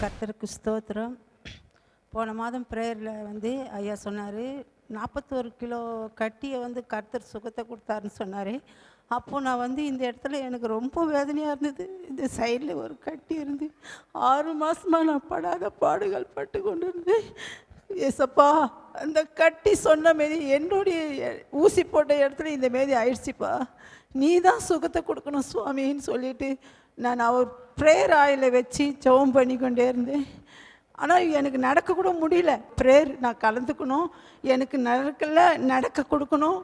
கர்த்தருக்கு ஸ்தோத்திரம். போன மாதம் ப்ரேயரில் ஐயா சொன்னார், 41 கிலோ கட்டியை கர்த்தர் சுகத்தை கொடுத்தாருன்னு சொன்னார். அப்போது நான் இந்த இடத்துல எனக்கு ரொம்ப வேதனையாக இருந்தது. இந்த சைடில் ஒரு கட்டி இருந்து 6 மாதமாக நான் படாத பாடுகள் பட்டு கொண்டு இருந்தேன். ஏசப்பா, அந்த கட்டி சொன்ன மாரி என்னுடைய ஊசி போட்ட இடத்துல இந்த மாரி ஆயிடுச்சுப்பா, நீ தான் சுகத்தை கொடுக்கணும் சுவாமின்னு சொல்லிட்டு நான் அவர் ப்ரேயர் ஆயிலை வச்சு ஜெபம் பண்ணி கொண்டே இருந்தேன். ஆனால் எனக்கு நடக்கக்கூட முடியல. ப்ரேயர் நான் கலந்துக்கணும், எனக்கு நடக்க கொடுக்கணும்,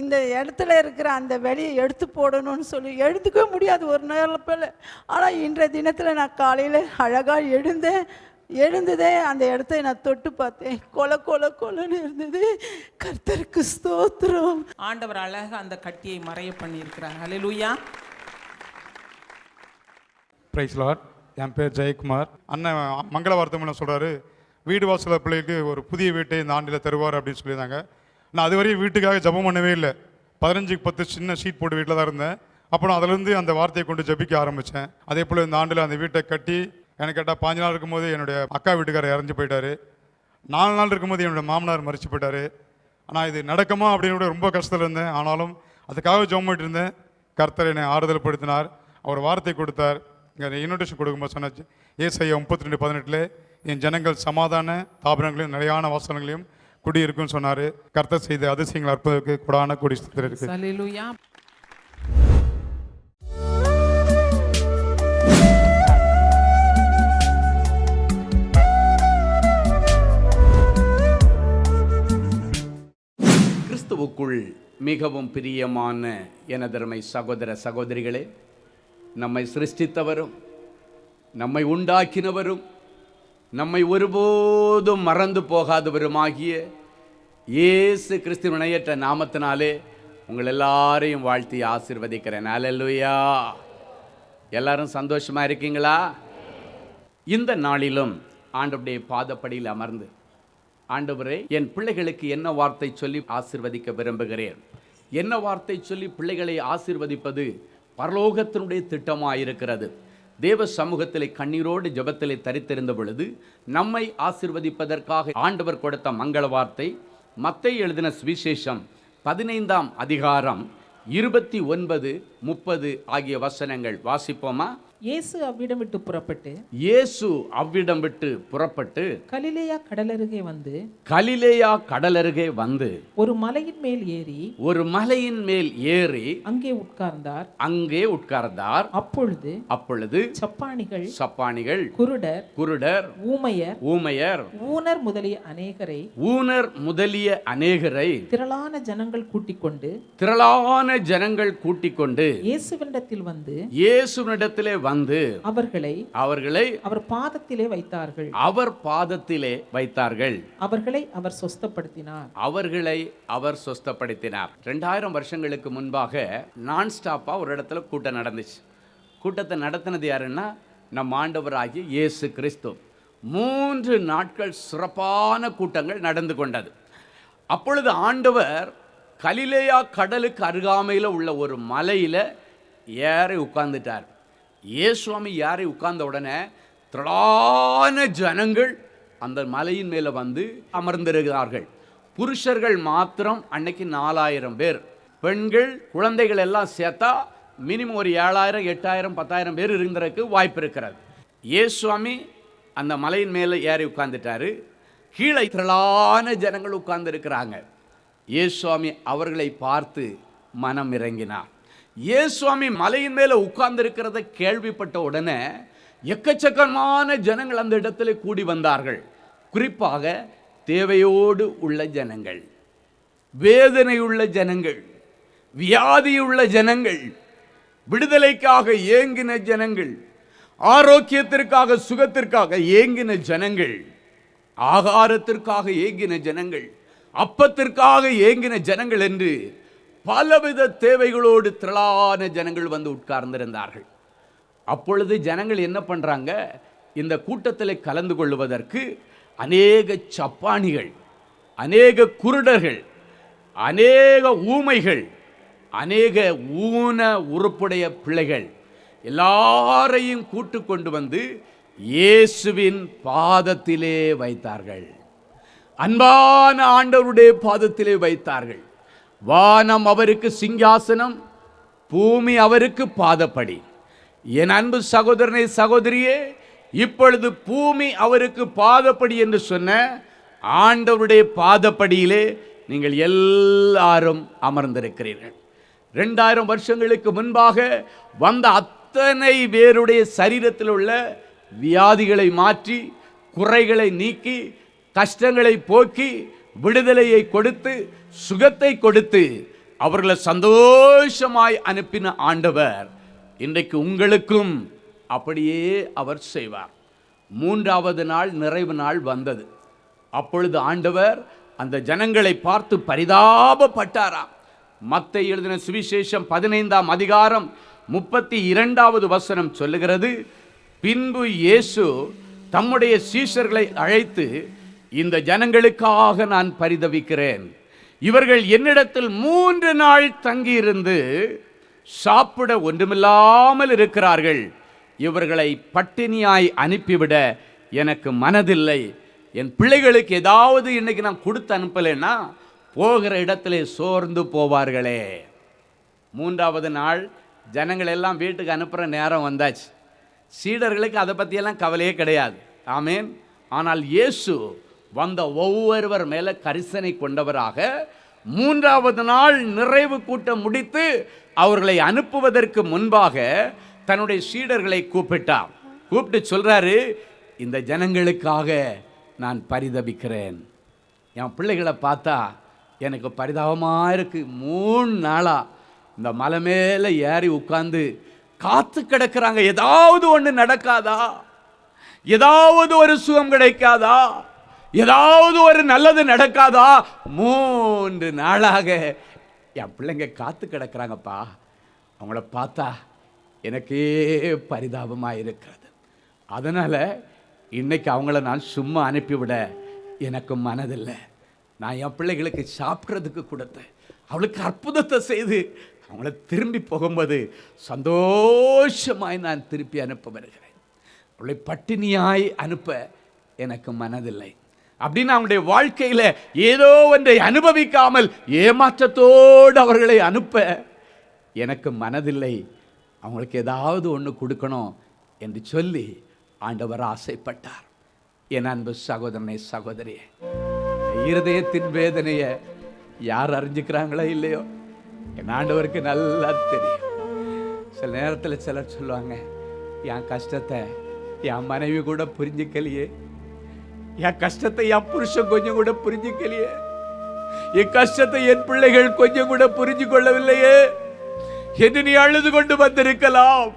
இந்த இடத்துல இருக்கிற அந்த வெளியை எடுத்து போடணும்னு சொல்லி எடுத்துக்கவே முடியாது ஒரு நேரத்தில். ஆனால் இன்றைய தினத்தில் நான் காலையில் அழகாக எழுந்ததே அந்த இடத்த நான் தொட்டு பார்த்தேன். கொலன்னு இருந்தது. கர்த்தருக்கு ஸ்தோத்திரம். ஆண்டவர் அழகாக அந்த கட்டியை மறைய பண்ணியிருக்கிறார். ஹல்லேலூயா. Price Lord. என் பேர் ஜெயக்குமார். அண்ணன் மங்கள வார்த்தை சொல்கிறாரு, வீடு வாசல பிள்ளைக்கு ஒரு புதிய வீட்டை இந்த ஆண்டில் தருவார் அப்படின்னு சொல்லியிருந்தாங்க. நான் அதுவரையும் வீட்டுக்காக ஜெபம் பண்ணவே இல்லை. 15க்கு 10 சின்ன ஷீட் போட்டு வீட்டில் தான் இருந்தேன். அப்புறம் அதிலேருந்து அந்த வார்த்தையை கொண்டு ஜெபிக்க ஆரம்பித்தேன். அதே போல் இந்த ஆண்டில் அந்த வீட்டை கட்டி எனக்கு கேட்டால் 5 நாள் இருக்கும்போது என்னுடைய அக்கா வீட்டுக்காரர் இறந்து போயிட்டார். 4 நாள் இருக்கும்போது என்னுடைய மாமனார் மறிச்சு போயிட்டார். ஆனால் இது நடக்குமா அப்படின்னு ரொம்ப கஷ்டத்தில் இருந்தேன். ஆனாலும் அதுக்காக ஜெபம் பண்ணிட்டு இருந்தேன். கர்த்தர் என்னை ஆறுதல் படுத்தினார். அவர் வார்த்தை கொடுத்தார். இங்கே இன்விடேஷன் கொடுக்கும்போது சொன்னாச்சு, ஏசாயா 32:18 என் ஜனங்கள் சமாதான தாபனங்களையும் நிலையான வாசனங்களையும் குடியிருக்குன்னு சொன்னார். கர்த்தர் செய்த அதிசயங்கள் அற்புதத்துக்கு கூடான கூடி இருக்கு. ஹல்லேலூயா. கிறிஸ்துவுக்குள் மிகவும் பிரியமான எனதருமை சகோதர சகோதரிகளே, நம்மை சிருஷ்டித்தவரும் நம்மை உண்டாக்கினவரும் நம்மை ஒருபோதும் மறந்து போகாதவருமாகிய இயேசு கிறிஸ்துவின் இணையற்ற நாமத்தினாலே உங்கள் எல்லாரையும் வாழ்த்தி ஆசீர்வதிக்கிறேன். அல்லேலூயா. எல்லாரும் சந்தோஷமாக இருக்கீங்களா? இந்த நாளிலும் ஆண்டவருடைய பாதப்படியில் அமர்ந்து, ஆண்டவரே, என் பிள்ளைகளுக்கு என்ன வார்த்தை சொல்லி ஆசீர்வதிக்க விரும்புகிறேன், என்ன வார்த்தை சொல்லி பிள்ளைகளை ஆசீர்வதிப்பது பரலோகத்தினுடைய திட்டமாயிருக்கிறது. தேவ சமூகத்திலே கண்ணீரோடு ஜெபத்திலே தரித்திருந்த பொழுது நம்மை ஆசீர்வதிப்பதற்காக ஆண்டவர் கொடுத்த மங்கள வார்த்தை மத்தேயு எழுதின சுவிசேஷம் 15ஆம் அதிகாரம் 29, 30 ஆகிய வசனங்கள் வாசிப்போமா? இயேசு அவ்விடம் விட்டு புறப்பட்டு கலிலேயா கடலருகே வந்து ஒரு மலையின் மேல் ஏறி அங்கே உட்கார்ந்தார். அப்பொழுது சப்பாணிகள் குருடர் ஊமையர் ஊனர் முதலிய அநேகரை திரளான ஜனங்கள் கூட்டிக் கொண்டு இயேசுவினிடத்திலே வந்து அவர்களை அவர் பாதத்திலே வைத்தார்கள். அவர்களை அவர் சொஸ்தப்படுத்தினார். 2000 வருஷங்களுக்கு முன்பாக நான் ஸ்டாப்பா ஒரு இடத்துல கூட்டம் நடந்துச்சு. கூட்டத்தை நடத்தினது யாருன்னா நம் ஆண்டவராகிய இயேசு கிறிஸ்து. 3 நாட்கள் சிறப்பான கூட்டங்கள் நடந்து கொண்டது. அப்பொழுது ஆண்டவர் கலிலேயா கடலுக்கு அருகாமையில் உள்ள ஒரு மலையில் ஏறி உட்கார்ந்துட்டார். இயேசுவாமி ஏறி உட்கார்ந்த உடனே திரளான ஜனங்கள் அந்த மலையின் மேலே வந்து அமர்ந்திருக்கிறார்கள். புருஷர்கள் மாத்திரம் அன்னைக்கு 4000 பேர், பெண்கள் குழந்தைகள் எல்லாம் சேர்த்தா மினிமம் ஒரு 7000, 8000, 10,000 பேர் இருந்ததற்கு வாய்ப்பு இருக்கிறது. இயேசுவாமி அந்த மலையின் மேலே ஏறி உட்கார்ந்துட்டாரு. கீழே திரளான ஜனங்கள் உட்கார்ந்து இருக்கிறாங்க. இயேசுவாமி அவர்களை பார்த்து மனம் இறங்கினார். இயேசுவாமி மலையின் மேலே உட்கார்ந்து இருக்கிறத கேள்விப்பட்ட உடனே எக்கச்சக்கமான ஜனங்கள் அந்த இடத்துல கூடி வந்தார்கள். குறிப்பாக தேவையோடு உள்ள ஜனங்கள், வேதனையுள்ள ஜனங்கள், வியாதியுள்ள ஜனங்கள், விடுதலைக்காக ஏங்கின ஜனங்கள், ஆரோக்கியத்திற்காக சுகத்திற்காக ஏங்கின ஜனங்கள், ஆகாரத்திற்காக ஏங்கின ஜனங்கள், அப்பத்திற்காக ஏங்கின ஜனங்கள் என்று பலவித தேவைகளோடு திரளான ஜனங்கள் வந்து உட்கார்ந்திருந்தார்கள். அப்பொழுது ஜனங்கள் என்ன பண்றாங்க? இந்த கூட்டத்தில் கலந்து கொள்வதற்கு அநேக சப்பானிகள், அநேக குருடர்கள், அநேக ஊமைகள், அநேக ஊன உறுப்புடைய பிள்ளைகள் எல்லாரையும் கூட்டு கொண்டு வந்து இயேசுவின் பாதத்திலே வைத்தார்கள். அன்பான ஆண்டவருடைய பாதத்திலே வைத்தார்கள். வானம் அவருக்கு சிங்காசனம், பூமி அவருக்கு பாதப்படி. என் அன்பு சகோதரனே, சகோதரியே, இப்பொழுது பூமி அவருக்கு பாதப்படி என்று சொன்ன ஆண்டவருடைய பாதப்படியிலே நீங்கள் எல்லாரும் அமர்ந்திருக்கிறீர்கள். 2000 வருஷங்களுக்கு முன்பாக வந்த அத்தனை பேருடைய சரீரத்தில் உள்ள வியாதிகளை மாற்றி, குறைகளை நீக்கி, கஷ்டங்களை போக்கி, விடுதலையை கொடுத்து, சுகத்தை கொடுத்து அவர்களை சந்தோஷமாய் அனுப்பின ஆண்டவர் இன்றைக்கு உங்களுக்கும் அப்படியே அவர் செய்வார். 3வது நாள் நிறைவு நாள் வந்தது. அப்பொழுது ஆண்டவர் அந்த ஜனங்களை பார்த்து பரிதாபப்பட்டாராம். மத்தேயு எழுதின சுவிசேஷம் 15ஆம் அதிகாரம் 32வது வசனம் சொல்லுகிறது, பின்பு இயேசு தம்முடைய சீஷர்களை அழைத்து, இந்த ஜனங்களுக்காக நான் பரிதபிக்கிறேன். இவர்கள் என்னிடத்தில் 3 நாள் தங்கியிருந்து சாப்பிட ஒன்றுமில்லாமல் இருக்கிறார்கள். இவர்களை பட்டினியாய் அனுப்பிவிட எனக்கு மனதில்லை. என் பிள்ளைகளுக்கு ஏதாவது இன்னைக்கு நான் கொடுத்து அனுப்பலைன்னா போகிற இடத்திலே சோர்ந்து போவார்களே. 3வது நாள் ஜனங்கள் எல்லாம் வீட்டுக்கு அனுப்புகிற நேரம் வந்தாச்சு. சீடர்களுக்கு அதை பற்றியெல்லாம் கவலையே கிடையாது. ஆமேன். ஆனால் இயேசு வந்த ஒவ்வொருவர் மேலே கரிசனை கொண்டவராக 3வது நாள் நிறைவு கூட்டம் முடித்து அவர்களை அனுப்புவதற்கு முன்பாக தன்னுடைய சீடர்களை கூப்பிட்டார். கூப்பிட்டு சொல்றாரு, இந்த ஜனங்களுக்காக நான் பரிதபிக்கிறேன். என் பிள்ளைகளை பார்த்தா எனக்கு பரிதாபமாக இருக்கு. 3 நாளாக இந்த மலை மேலே ஏறி உட்கார்ந்து காத்து கிடக்கிறாங்க. ஏதாவது ஒன்று நடக்காதா? ஏதாவது ஒரு சுகம் கிடைக்காதா? ஏதாவது ஒரு நல்லது நடக்காதா? 3 நாளாக என் பிள்ளைங்க காத்து கிடக்கிறாங்கப்பா. அவங்கள பார்த்தா எனக்கே பரிதாபமாக இருக்கிறது. அதனால் இன்னைக்கு அவங்கள நான் சும்மா அனுப்பிவிட எனக்கு மனதில்லை. நான் என் பிள்ளைகளுக்கு சாப்பிட்றதுக்கு கொடுத்தேன். அவளுக்கு அற்புதத்தை செய்து அவங்கள திரும்பி போகும்போது சந்தோஷமாய் நான் திருப்பி அனுப்ப வருகிறேன். அவளை பட்டினியாய் அனுப்ப எனக்கு மனதில்லை. அப்படின்னு அவங்களுடைய வாழ்க்கையில் ஏதோ ஒன்றை அனுபவிக்காமல் ஏமாற்றத்தோடு அவர்களை அனுப்ப எனக்கு மனதில்லை. அவங்களுக்கு ஏதாவது ஒன்று கொடுக்கணும் என்று சொல்லி ஆண்டவர் ஆசைப்பட்டார். என் அன்பு சகோதரனே, சகோதரியே, இருதயத்தின் வேதனையை யார் அறிஞ்சுக்கிறாங்களோ இல்லையோ, என் ஆண்டவருக்கு நல்லா தெரியும். சில நேரத்தில் சிலர் சொல்லுவாங்க, என் கஷ்டத்தை என் மனைவி கூட புரிஞ்சுக்கலையே, என் கஷ்டத்தை என் புருஷன் கொஞ்சம் கூட புரிஞ்சுக்கலையே, என் கஷ்டத்தை என் பிள்ளைகள் கொஞ்சம் கூட புரிஞ்சு கொள்ளவில்லையே என்று நீ அழுது கொண்டு வந்திருக்கலாம்.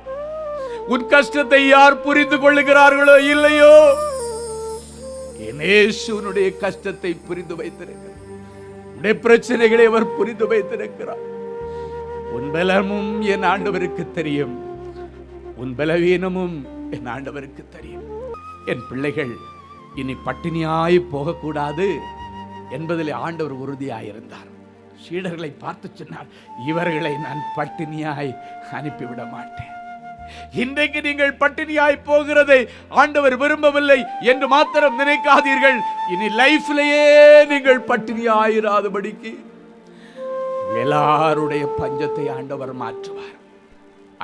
உன் கஷ்டத்தை யார் புரிந்து கொள்ளுகிறார்களோ இல்லையோ, என் இயேசுவினுடைய கஷ்டத்தை புரிந்து வைத்திருக்கிறார். உன்னுடைய பிரச்சனைகளை அவர் புரிந்து வைத்திருக்கிறார். உன் பலமும் என் ஆண்டவருக்கு தெரியும், உன் பலவீனமும் என் ஆண்டவருக்கு தெரியும். என் பிள்ளைகள் இனி பட்டினியாய் போகக்கூடாது என்பதில் ஆண்டவர் உறுதியாயிருந்தார். சீடர்களை பார்த்து சொன்னார், இவர்களை நான் பட்டினியாய் அனுப்பிவிட மாட்டேன். இன்றைக்கு நீங்கள் பட்டினியாய் போகிறதை ஆண்டவர் விரும்பவில்லை என்று மாத்திரம் நினைக்காதீர்கள். இனி லைஃப்லயே நீங்கள் பட்டினியாயிராதபடிக்கு எல்லாருடைய பஞ்சத்தை ஆண்டவர் மாற்றுவார்.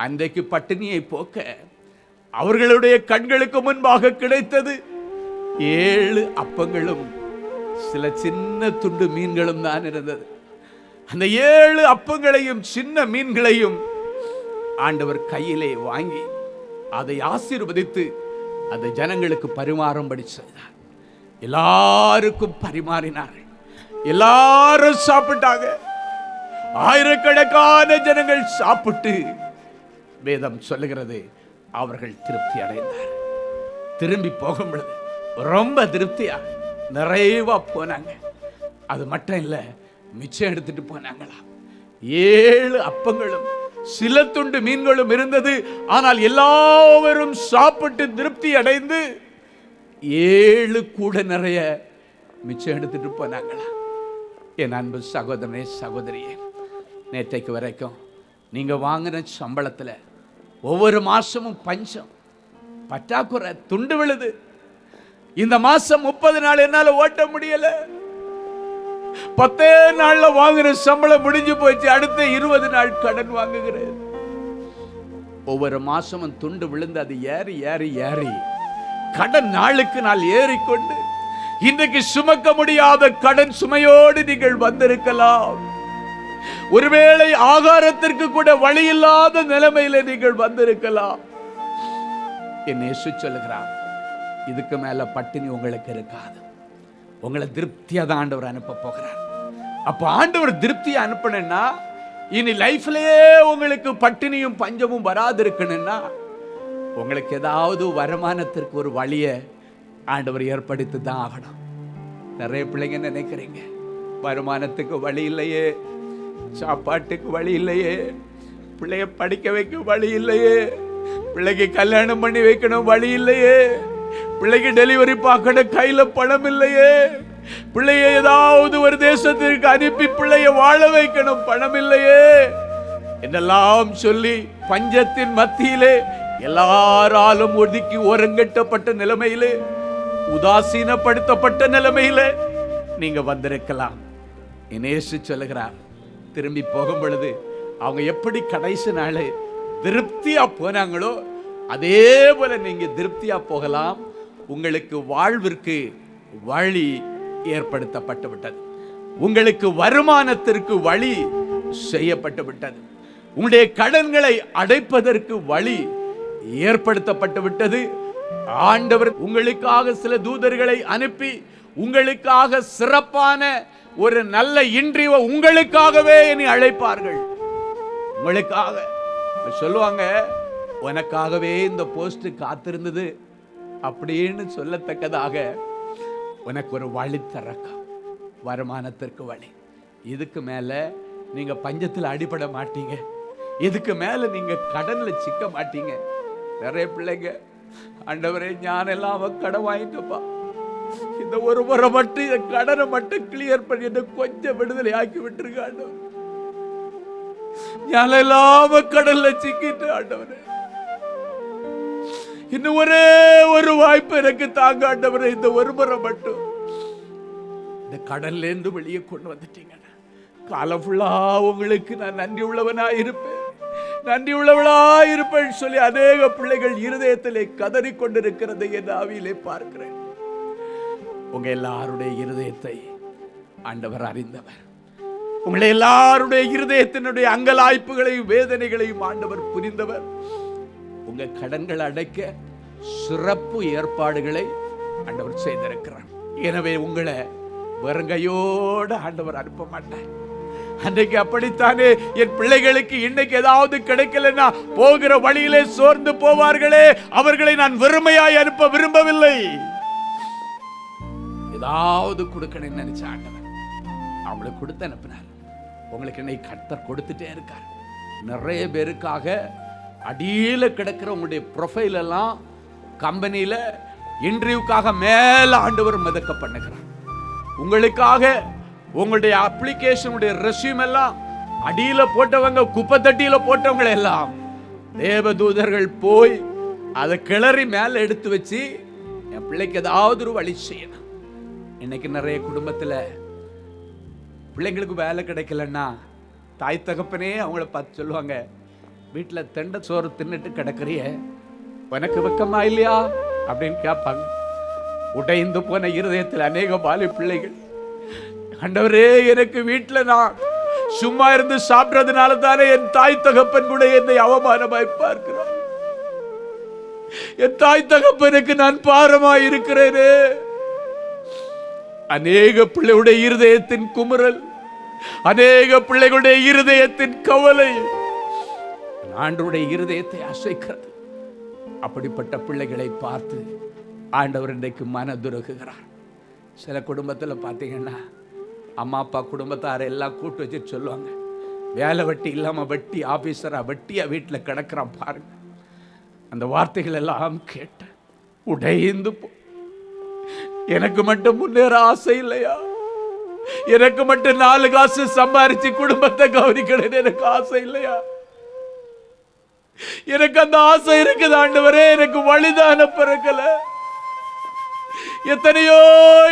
அன்றைக்கு பட்டினியை போக்க அவர்களுடைய கண்களுக்கு முன்பாக கிடைத்தது 7 அப்பங்களும் சில சின்ன துண்டு மீன்களும் தான் இருந்தது. அந்த 7 அப்பங்களையும் சின்ன மீன்களையும் ஆண்டவர் கையிலே வாங்கி அதை ஆசீர்வதித்து அந்த ஜனங்களுக்கு பரிமாறும்படி செய்தார். எல்லாருக்கும் பரிமாறினார்கள். எல்லாரும் சாப்பிட்டாங்க. ஆயிரக்கணக்கான ஜனங்கள் சாப்பிட்டு வேதம் சொல்லுகிறது அவர்கள் திருப்தி அடைந்தார். திரும்பி போகும் பொழுது ரொம்ப திருப்தியா நிறைவா போனாங்க. அது மட்டும் இல்லை, மிச்சம் எடுத்துட்டு போனாங்களாம். 7 அப்பங்களும் சில துண்டு மீன்களும் இருந்தது. ஆனால் எல்லாரும் சாப்பிட்டு திருப்தி அடைந்து 7 கூட நிறைய மிச்சம் எடுத்துட்டு போனாங்களாம். என் அன்பு சகோதரனே, சகோதரியே, நேற்றைக்கு வரைக்கும் நீங்க வாங்கின சம்பளத்தில் ஒவ்வொரு மாசமும் பஞ்சம், பற்றாக்குறை, துண்டு விழுது. இந்த மாசம் 30 நாள் என்னால ஓட்ட முடியல. 10 நாள்ல வாங்குற சம்பளம் முடிஞ்சு போச்சு. அடுத்த 20 நாள் கடன் வாங்குகிறேன். ஒவ்வொரு மாசமும் துண்டு விழுந்து அது ஏறி ஏறி ஏறி கடன் நாளுக்கு நாள் ஏறிக்கொண்டு இன்றைக்கு சுமக்க முடியாத கடன் சுமையோடு நீங்கள் வந்திருக்கலாம். ஒருவேளை ஆகாரத்திற்கு கூட வழி இல்லாத நிலைமையில நீங்கள் வந்திருக்கலாம். என் இயேசு சொல்லுகிறார், இதுக்கு மேல பட்டினி உங்களுக்கு இருக்காது. உங்களை திருப்தியா தான் ஆண்டவர் அனுப்ப போகிறார். அப்ப ஆண்டவர் திருப்தியா அனுப்பணும்னா இனி லைஃப்லயே உங்களுக்கு பட்டினியும் பஞ்சமும் வராது இருக்கணும்னா உங்களுக்கு ஏதாவது வருமானத்திற்கு ஒரு வழியை ஆண்டவர் ஏற்படுத்தி தான் ஆகணும். நிறைய பிள்ளைங்க நினைக்கிறீங்க, வருமானத்துக்கு வழி இல்லையே, சாப்பாட்டுக்கு வழி இல்லையே, பிள்ளைய படிக்க வைக்க வழி இல்லையே, பிள்ளைக்கு கல்யாணம் பண்ணி வைக்கணும் வழி இல்லையே, பிள்ளைக்கு டெலிவரி பார்க்கணும் கையில பணம் இல்லையே, பிள்ளைய ஏதாவது ஒரு தேசத்திற்கு அனுப்பி பிள்ளைய வாழ வைக்கணும் பணம் இல்லையே என்றெல்லாம் சொல்லி பஞ்சத்தின் மத்தியிலே எல்லாராலும் ஒதுக்கி ஓரங்கட்டப்பட்ட நிலைமையிலே, உதாசீனப்படுத்தப்பட்ட நிலைமையிலே நீங்க வந்திருக்கலாம். இயேசு சொல்லுகிறார், திரும்பி போகும் பொழுது அவங்க எப்படி கடைசி நாள் திருப்தியா போனாங்களோ அதே போல நீங்க திருப்தியா போகலாம். உங்களுக்கு வாழ்விற்கு வழி ஏற்படுத்தப்பட்டு விட்டது. உங்களுக்கு வருமானத்திற்கு வழி செய்யப்பட்டு விட்டது. உங்களுடைய கடன்களை அடைப்பதற்கு வழி ஏற்படுத்தப்பட்டு விட்டது. ஆண்டவர் உங்களுக்காக சில தூதர்களை அனுப்பி உங்களுக்காக சிறப்பான ஒரு நல்ல இன்றிவ உங்களுக்காகவே இனி அழைப்பார்கள். உங்களுக்காக சொல்லுவாங்க, உனக்காகவே இந்த போஸ்ட் காத்திருந்தது அப்படின்னு சொல்லத்தக்கதாக உனக்கு ஒரு வழி திறக்கும், வருமானத்திற்கு வழி. இதுக்கு மேல நீங்க பஞ்சத்தில் அடிபட மாட்டீங்க. இதுக்கு மேல நீங்க கடன்ல சிக்க மாட்டீங்க. நிறைய பிள்ளைங்க, ஆண்டவரே ஞானெல்லாம் கடன் வாங்கிட்டப்பா, இந்த ஒரு முறை மட்டும் இந்த கடனை மட்டும் கிளியர் பண்ணி என்ன கொஞ்சம் விடுதலை ஆக்கி விட்டுருக்க ஆண்டவர். ஞானெல்லாம் கடல்ல சிக்கிட்டு ஆண்டவரே, இன்னும் ஒரே ஒரு வாய்ப்பு எனக்கு தாங்க ஆண்டவரே, இந்த ஒரு முறை மட்டும் இந்த கடல்ல இருந்து வெளியே கொண்டு வந்துட்டீங்க. காலம் ஃபுல்லா உங்களுக்கு நான் நன்றி உள்ளவனா இருப்பேன், நன்றி உள்ளவளா இருப்பேன் சொல்லி அநேக பிள்ளைகள் இருதயத்திலே கதறி கொண்டிருக்கிறதை என் ஆவியிலே பார்க்கிறேன். உங்க எல்லாருடைய இருதயத்தை ஆண்டவர் அறிந்தவர். உங்களை எல்லாருடைய இருதயத்தினுடைய அங்கலாய்ப்புகளையும் வேதனைகளையும் ஆண்டவர் புரிந்தவர். உங்க கடன்கள் அடைக்க சிறப்பு ஏற்பாடுகளை ஆண்டவர் செய்திருக்கிறார். எனவே உங்களை வெறுங்கையோடு ஆண்டவர் அனுப்ப மாட்டார். அன்றைக்கு அப்படித்தானே என் பிள்ளைகளுக்கு இன்னைக்கு ஏதாவது கிடைக்கலன்னா போகிற வழியிலே சோர்ந்து போவார்களே, அவர்களை நான் வெறுமையாய் அனுப்ப விரும்பவில்லை. ஏதாவது கொடுக்கணும்னு நினைச்ச ஆண்டவர் அவங்களுக்கு கொடுத்து அனுப்பினார். உங்களுக்கு இன்னைக்கு கர்த்தர் கொடுத்துட்டே இருக்கார். நிறைய பேருக்காக அடியில கிடக்கிற உங்களுடைய ப்ரொஃபைல் எல்லாம் கம்பெனியில இன்டர்வியூக்காக மேல ஆண்டவர் மிதக்க பண்ணுகிறார். உங்களுக்காக உங்களுடைய அப்ளிகேஷனுடைய ரெஸ்யூம் எல்லாம் அடியில போட்டவங்க, குப்பை தட்டியில போட்டவங்களை எல்லாம் தேவதூதர்கள் போய் அதை கிளறி மேல எடுத்து வச்சு என் பிள்ளைக்கு ஏதாவது ஒரு வழி செய்யணும். இன்னைக்கு நிறைய குடும்பத்துல பிள்ளைங்களுக்கு வேலை கிடைக்கலன்னா தாய் தகப்பனே அவங்கள பார்த்து சொல்லுவாங்க, வீட்டுல தெண்ட சோறு தின்னுட்டு கிடக்குறிய, உனக்கு வெக்கமா இல்லையா அப்படின்னு கேட்பாங்க. உடைந்து போன இருதயத்தில் அநேக பாலி பிள்ளைகள், ஆண்டவரே எனக்கு வீட்டுல நான் சும்மா இருந்து சாப்பிடுறதுனால தானே என் தாய் தகப்பன் கூட என்னை அவமானமாய் பார்க்கிறார், என் தாய் தகப்பனுக்கு நான் பாரமாய் இருக்கிறேனே. அநேக பிள்ளைகளுடைய இருதயத்தின் குமுறல், அநேக பிள்ளைகளுடைய இருதயத்தின் கவலை ஆண்டவருடைய இருதயத்தை அசைக்கிறது. அப்படிப்பட்ட பிள்ளைகளை பார்த்து ஆண்டவர் இன்றைக்கு மனதுருகுகிறார். சில குடும்பத்தில் பார்த்தீங்கன்னா அம்மா அப்பா குடும்பத்தார எல்லாம் கூட்டு வச்சுட்டு சொல்லுவாங்க, வேலை வெட்டி இல்லாம வெட்டி ஆபீசரா வெட்டியா வீட்டில் கிடக்கிறான் பாருங்க. அந்த வார்த்தைகள் எல்லாம் கேட்ட உடைந்து எனக்கு மட்டும் முன்னேற ஆசை இல்லையா, எனக்கு மட்டும் 4 காசு சம்பாரிச்சு குடும்பத்தை கவனிக்கணும் எனக்கு ஆசை இல்லையா, எனக்கு அந்த ஆசை இருக்குது ஆண்டவரே, எனக்கு வழிதான பிறக்கல. எத்தனையோ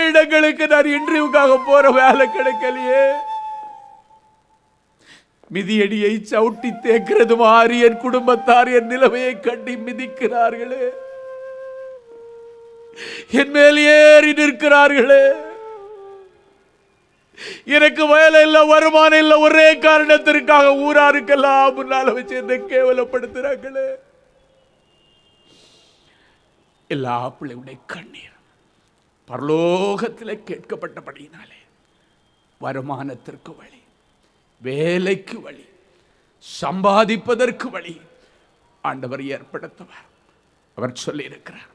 இடங்களுக்கு நான் இன்டர்வியூக்காக போற வேலை கிடைக்கலையே. மிதியடியை சவுட்டி தேக்கிறது மாதிரி என் குடும்பத்தார் என் நிலைமையை கட்டி மிதிக்கிறார்களே, என் மேல் ஏறி நிற்கிறார்களே. எனக்கு வேலை இல்ல, வருமானம் இல்ல, ஒரே காரணத்திற்காக ஊராருக்கெல்லாம் முன்னால வச்சு என்னை கேவலப்படுத்துறாங்களே. எல்லா பிள்ளைகளுடைய கண்ணீர் பரலோகத்தில் கேட்கப்பட்டபடியினாலே வருமானத்திற்கு வழி, வேலைக்கு வழி, சம்பாதிப்பதற்கு வழி ஆண்டவர் ஏற்படுத்துவார். அவர் சொல்லி இருக்கிறார்,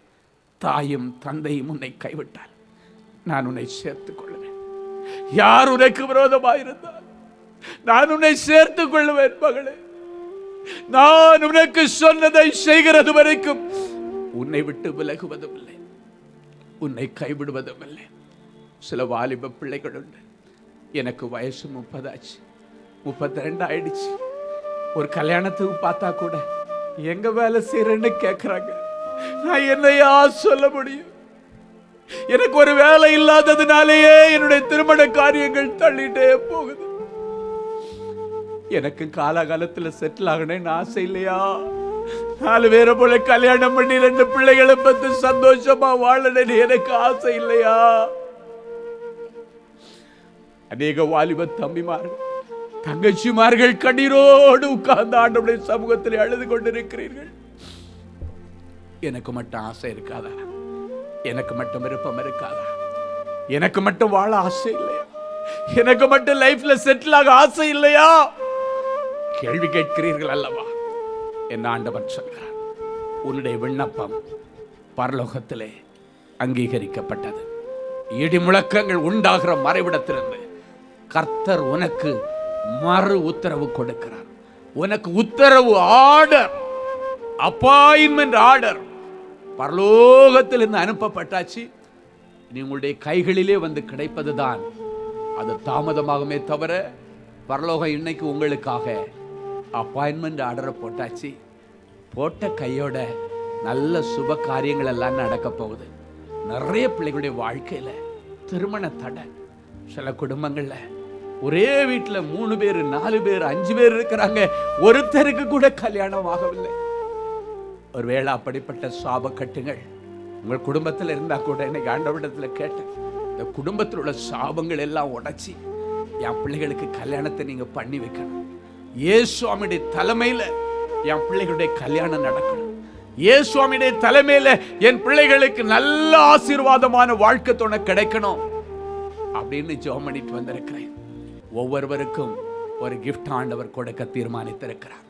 தாயும் தந்தையும் உன்னை கைவிட்டால் நான் உன்னை சேர்த்துக் கொள்வேன். யார் உனக்கு விரோதமாயிருந்தால் நான் உன்னை சேர்த்துக் கொள்வேன். மகளே, நான் உனக்கு சொன்னதை செய்கிறது வரைக்கும் உன்னை விட்டு விலகுவதும் இல்லை, உன்னை கைவிடுவதும் இல்லை. சில வாலிப பிள்ளைகள் உண்டு, எனக்கு வயசு 30 ஆச்சு, 32 ஆயிடுச்சு. ஒரு கல்யாணத்துக்கு பார்த்தா கூட எங்க வேலை செய்யறேன்னு கேட்கிறாங்க. நான் என்னையா சொல்ல முடியும்? எனக்கு ஒரு வேலை இல்லாததுனாலேயே என்னுடைய திருமண காரியங்கள் தள்ளிட்டே போகுது. எனக்கு காலகாலத்தில் செட்டில் ஆகணும்னு ஆசை இல்லையா? 4 பேரை போல கல்யாணம் பண்ணி 2 பிள்ளைகளை பத்தி சந்தோஷமா வாழணும்னு எனக்கு ஆசை இல்லையா? அநேக வாலிப தம்பிமார்கள் தங்கச்சிமார்கள் கண்ணீரோடு உட்கார்ந்து ஆண்டவருடைய சமூகத்தில் அழுது கொண்டிருக்கிறீர்கள். எனக்கு மட்டும் ஆசை இருக்காதா? எனக்கு மட்டும் விருப்பம் இருக்காதா? எனக்கு மட்டும் வாழ ஆசை இல்லையா? எனக்கு மட்டும் லைஃப்ல செட்டில் ஆக ஆசை இல்லையா? கேள்வி கேட்கிறீர்கள் அல்லவா? என் ஆண்டவன் சொல்கிறார், உன்னுடைய விண்ணப்பம் பரலோகத்திலே அங்கீகரிக்கப்பட்டது. இடி முழக்கங்கள் உண்டாகிற மறைவிடத்திலிருந்து கர்த்தர் உனக்கு மறு உத்தரவு கொடுக்கிறார். உனக்கு உத்தரவு, ஆர்டர், அப்பாயின்மெண்ட் ஆர்டர் பரலோகத்திலிருந்து அனுப்பப்பட்டாச்சு. நீ உங்களுடைய கைகளிலே வந்து கிடைப்பதுதான் அது தாமதமாகுமே தவிர, பரலோகம் இன்னைக்கு உங்களுக்காக அப்பாயின்மெண்ட் ஆர்டரை போட்டாச்சு. போட்ட கையோட நல்ல சுப காரியங்கள் எல்லாம் நடக்க போகுது. நிறைய பிள்ளைகளுடைய வாழ்க்கையில திருமண தடை. சில குடும்பங்கள்ல ஒரே வீட்டில் 3 பேர் 4 பேர் 5 பேர் இருக்கிறாங்க, ஒருத்தருக்கு கூட கல்யாணம் ஆகவில்லை. ஒருவேளை அப்படிப்பட்ட சாப கட்டுங்கள் உங்கள் குடும்பத்தில் இருந்தா கூட இன்னைக்கு ஆண்டவரிடத்தில் கேட்டேன், இந்த குடும்பத்தில் உள்ள சாபங்கள் எல்லாம் உடைச்சி என் பிள்ளைகளுக்கு கல்யாணத்தை நீங்க பண்ணி வைக்கணும். இயேசுவாமியுடைய தலைமையில என் பிள்ளைகளுடைய கல்யாணம் நடக்கணும். இயேசுவாமியுடைய தலைமையில என் பிள்ளைகளுக்கு நல்ல ஆசீர்வாதமான வாழ்க்கை துணை கிடைக்கணும் அப்படின்னு ஜெபம் பண்ணிட்டு வந்திருக்கிறேன். ஒவ்வொருவருக்கும் ஒரு கிஃப்ட் ஆண்டவர் கொடுக்க தீர்மானித்திருக்கிறார்.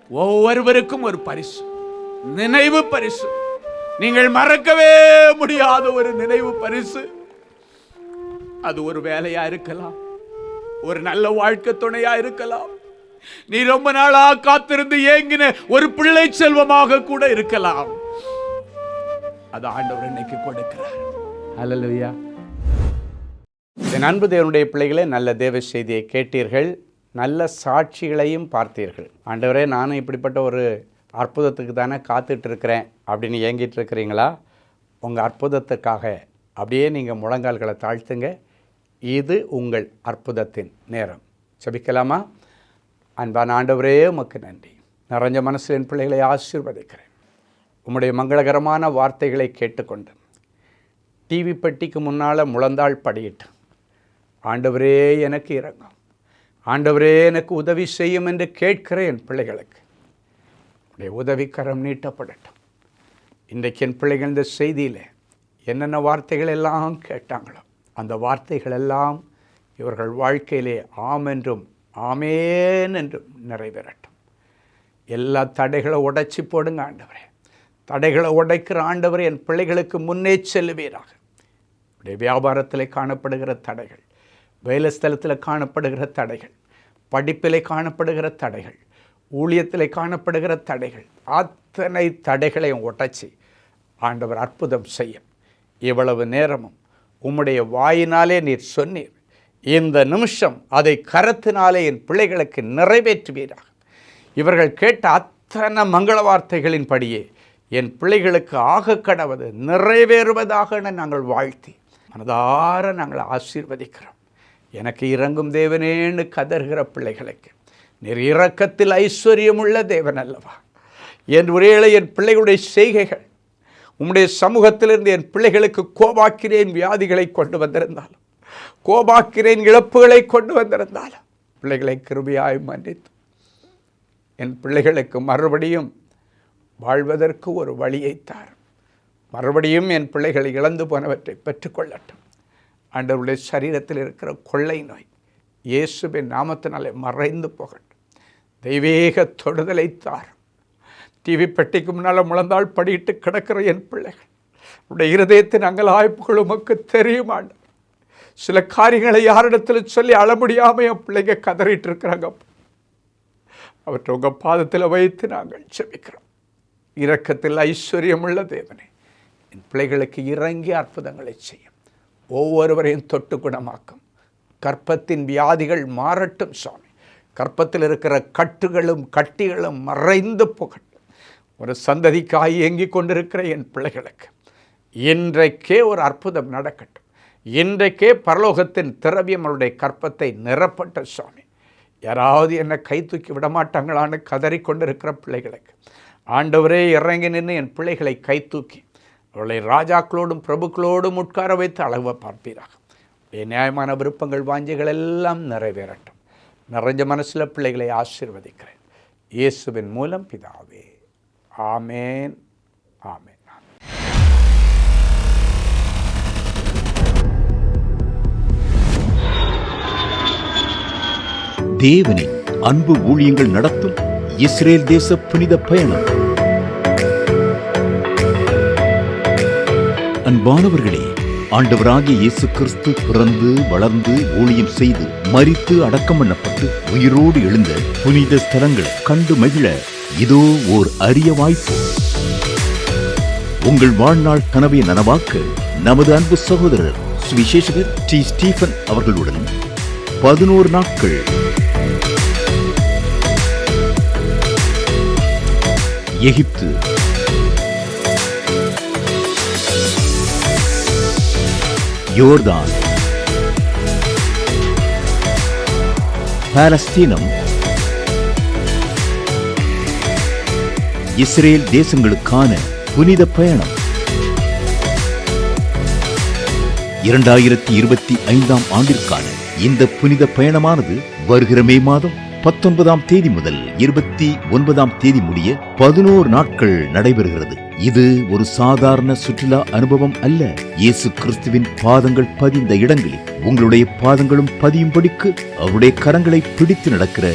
ஒவ்வொருவருக்கும் ஒரு பரிசு, நினைவு பரிசு, நீங்கள் மறக்கவே முடியாத ஒரு நினைவு பரிசு. அது ஒரு வேலையா இருக்கலாம், ஒரு நல்ல வாழ்க்கை துணையா இருக்கலாம், நீ ரொம்ப நாளா காத்திருந்து ஏங்கின ஒரு பிள்ளை செல்வமாக கூட இருக்கலாம். அது ஆண்டவர் இன்னைக்கு கொடுக்கிறார். ஹல்லேலூயா. என் அன்பு தேவனுடைய பிள்ளைகளே, நல்ல தேவ செய்தியை கேட்டீர்கள், நல்ல சாட்சிகளையும் பார்த்தீர்கள். ஆண்டவரே, நானும் இப்படிப்பட்ட ஒரு அற்புதத்துக்கு தானே காத்துட்டு இருக்கிறேன் அப்படின்னு ஏங்கிட்டு இருக்கிறீங்களா? உங்கள் அற்புதத்துக்காக அப்படியே நீங்கள் முழங்கால்களை தாழ்த்துங்க. இது உங்கள் அற்புதத்தின் நேரம். ஜெபிக்கலாமா? அன்பான ஆண்டவரே, உமக்கு நன்றி. நிறைஞ்ச மனசில் என் பிள்ளைகளை ஆசீர்வதிக்கிறேன். உம்முடைய மங்களகரமான வார்த்தைகளை கேட்டுக்கொண்டு டிவி பெட்டிக்கு முன்னால் முழந்தாள் படியிட்டு, ஆண்டவரே எனக்கு இரங்கும், ஆண்டவரே எனக்கு உதவி செய்யும் என்று கேட்கிற என் பிள்ளைகளுக்கு உடைய உதவிக்கரம் நீட்டப்படட்டும். இன்றைக்கு என் பிள்ளைகள் இந்த செய்தியில் என்னென்ன வார்த்தைகள் எல்லாம் கேட்டாங்களோ அந்த வார்த்தைகள் எல்லாம் இவர்கள் வாழ்க்கையிலே ஆம் என்றும் ஆமேன் என்றும் நிறைவேறட்டும். எல்லா தடைகளை உடைச்சி போடுங்க ஆண்டவரே. தடைகளை உடைக்கிற ஆண்டவரே, என் பிள்ளைகளுக்கு முன்னே செல்லுவீராக. உடைய வியாபாரத்தில் காணப்படுகிற தடைகள், வேலை ஸ்தலத்தில் காணப்படுகிற தடைகள், படிப்பில் காணப்படுகிற தடைகள், ஊழியத்தில் காணப்படுகிற தடைகள், அத்தனை தடைகளையும் உடைச்சி ஆண்டவர் அற்புதம் செய்யும். இவ்வளவு நேரமும் உம்முடைய வாயினாலே நீர் சொன்னீர், இந்த நிமிஷம் அதை கரத்தினாலே என் பிள்ளைகளுக்கு நிறைவேற்றுவீராக. இவர்கள் கேட்ட அத்தனை மங்கள வார்த்தைகளின்படியே என் பிள்ளைகளுக்கு ஆக கடவது நிறைவேறுவதாக நாங்கள் வாழ்த்தி மனதார நாங்கள் ஆசீர்வதிக்கிறோம். எனக்கு இறங்கும் தேவனேன்னு கதறுகிற பிள்ளைகளுக்கு நீர் இரக்கத்தில் ஐஸ்வர்யமுள்ள தேவன் அல்லவா? என் ஒரேளை என் பிள்ளைகளுடைய செய்கைகள் உம்முடைய சமூகத்திலிருந்து என் பிள்ளைகளுக்கு கோபாக்கிறேன் வியாதிகளை கொண்டு வந்திருந்தாலும், கோபாக்கிறேன் இழப்புகளை கொண்டு வந்திருந்தாலும், பிள்ளைகளை கிருபையாய் மன்னித்து என் பிள்ளைகளுக்கு மறுபடியும் வாழ்வதற்கு ஒரு வழியை தார். மறுபடியும் என் பிள்ளைகளை இழந்து போனவற்றை பெற்றுக்கொள்ளட்டும். ஆண்டவருடைய சரீரத்தில் இருக்கிற கொள்ளை நோய் இயேசுவின் நாமத்தினாலே மறைந்து போகட்டும். தெய்வீக தொடுதலை தார். டிவி பெட்டிக்கு முன்னால் முழந்தாள் படியிட்டு கிடக்கிற என் பிள்ளைகள் உடைய இருதயத்தின் அங்கலாய்ப்புகள் உமக்கு தெரியும் ஆண்டவர். சில காரியங்களை யாரிடத்தில் சொல்லி அழ முடியாமல் என் பிள்ளைங்க கதறிட்டு இருக்கிறாங்க. அவற்றை உங்கள் பாதத்தில் வைத்து நாங்கள் ஜெபிக்கிறோம். இரக்கத்தில் ஐஸ்வர்யமுள்ள தேவனே, என் பிள்ளைகளுக்கு இறங்கி அற்புதங்களை செய்யும். ஒவ்வொருவரையும் தொட்டு குணமாக்கும். கற்பத்தின் வியாதிகள் மாறட்டும் சுவாமி. கற்பத்தில் இருக்கிற கட்டுகளும் கட்டிகளும் மறைந்து போகட்டும். ஒரு சந்ததிக்காய் ஏங்கிக் கொண்டிருக்கிற என் பிள்ளைகளுக்கு இன்றைக்கே ஒரு அற்புதம் நடக்கட்டும். இன்றைக்கே பரலோகத்தின் திரவியம் அவருடைய கற்பத்தை நிரப்பட்ட சுவாமி. யாராவது என்னை கை தூக்கி விடமாட்டாங்களான்னு கதறிக்கொண்டிருக்கிற பிள்ளைகளுக்கு ஆண்டவரே இறங்கி நின்று என் பிள்ளைகளை கை தூக்கி அவர்களை ராஜாக்களோடும் பிரபுக்களோடும் உட்கார வைத்து அழகு பார்ப்பீராக. நியாயமான விருப்பங்கள் வாஞ்சைகள் எல்லாம் நிறைவேறட்டும். நிறைஞ்ச மனசில் பிள்ளைகளை ஆசீர்வதிக்கிறேன் இயேசுவின் மூலம் பிதாவே. ஆமேன், ஆமேன். தேவனின் அன்பு ஊழியங்கள் நடத்தும் இஸ்ரேல் தேச புனித பயணம். அன்பானவர்களே, ஆண்டவராகிய இயேசு கிறிஸ்து பிறந்து வளர்ந்து ஊழியம் செய்து மரித்து அடக்கம் பண்ணப்பட்டு உயிரோடு எழுந்த புனித ஸ்தலங்களை கண்டு மகிழ இதோ ஓர் அரிய வாய்ப்பு. உங்கள் வாழ்நாள் கனவை நனவாக்க நமது அன்பு சகோதரர் சுவிசேஷகர் டி. ஸ்டீபன் அவர்களுடன் 11 நாட்கள் எகிப்து, யோர்தான், பாலஸ்தீனம், இஸ்ரேல் தேசங்களுக்கான புனித பயணம். 2025 ஆண்டிற்கான இந்த புனித பயணமானது வருகிற மே மாதம் 19ஆம் தேதி முதல் 29ஆம் தேதி முடிய 11 நாட்கள் நடைபெறுகிறது. இது ஒரு சாதாரண சுற்றுலா அனுபவம் அல்ல. இயேசு கிறிஸ்துவின் பாதங்கள் பதிந்த இடங்களில் உங்களுடைய பாதங்களும் பதியும்படிக்கு அவருடைய கரங்களை பிடித்து நடக்கிற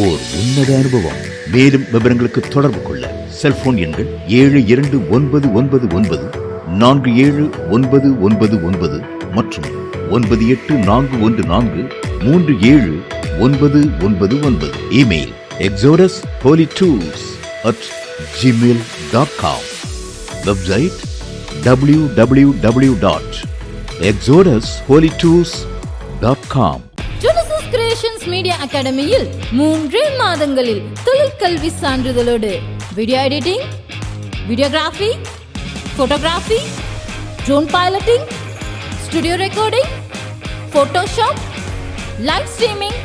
ஓர் உன்னத அனுபவம். மேலும் விவரங்களுக்கு தொடர்பு கொள்ள செல்போன் எண்கள் 7299 மற்றும் 9841437999. Email exodusholytours@gmail.com. Website www.exodusholytours.com. Genesis Creations Media அகாடமியில் 3 மாதங்களில் தொழிற்கல்வி சான்றிதழோடு video editing, videography, photography, drone piloting, studio recording, Photoshop, live streaming,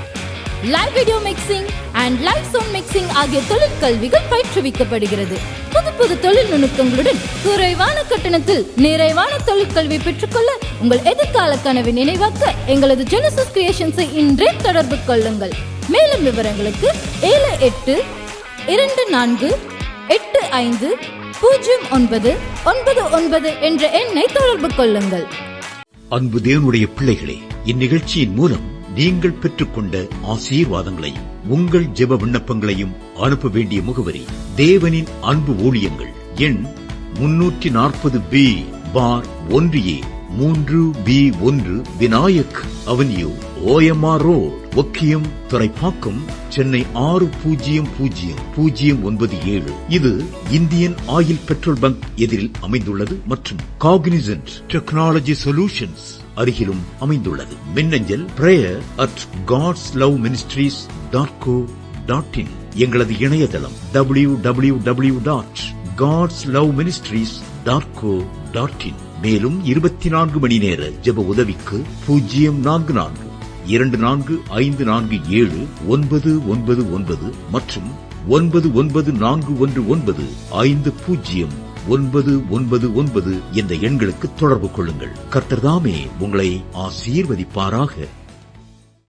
live video mixing and live sound mixing ஆகிய தொழிற்கல்விகள் பயிற்றுவிக்கப்படுகிறது. புது தொழில் நுணுக்கங்களுடன் குறைவான கட்டணத்தில் நிறைவான தொழிற்கல்வி பெற்றுக்கொள்ள உங்கள் எதிர்கால கனவை நினைவாக்க எங்களது ஜெனசிஸ் கிரியேஷன்ஸை இன்றே தொடர்பு கொள்ளுங்கள். மேலும் விவரங்களுக்கு 7824850999 என்ற எண்ணை தொடர்பு கொள்ளுங்கள். அன்பு தேவனுடைய பிள்ளைகளே, இந்நிகழ்ச்சியின் மூலம் நீங்கள் பெற்றுக்கொண்ட ஆசீர்வாதங்களையும் உங்கள் ஜெப விண்ணப்பங்களையும் அனுப்ப வேண்டிய முகவரி தேவனின் அன்பு ஊழியங்கள், எண் 340B/1A 3B1 Vinayak avenue, OMR road, Okkiyam, Thoraipakkam, Chennai 600097. இது இந்தியன் ஆயில் பெட்ரோல் பங்க் எதிரில் அமைந்துள்ளது மற்றும் காக்னிசன்ட் டெக்னாலஜி சொல்யூஷன்ஸ் அருகிலும் அமைந்துள்ளது. மின்னஞ்சல் prayer@godsloveministries.co www.godsloveministries.in. எங்களது இணையதளம் www.godsloveministries.co.in. மேலும் 24 மணி நேர ஜெப உதவிக்கு 044-2454-7-999 மற்றும் 9941950999 என்ற எண்களுக்கு தொடர்பு கொள்ளுங்கள். கர்த்தர் தாமே உங்களை ஆசீர்வதிப்பாராக.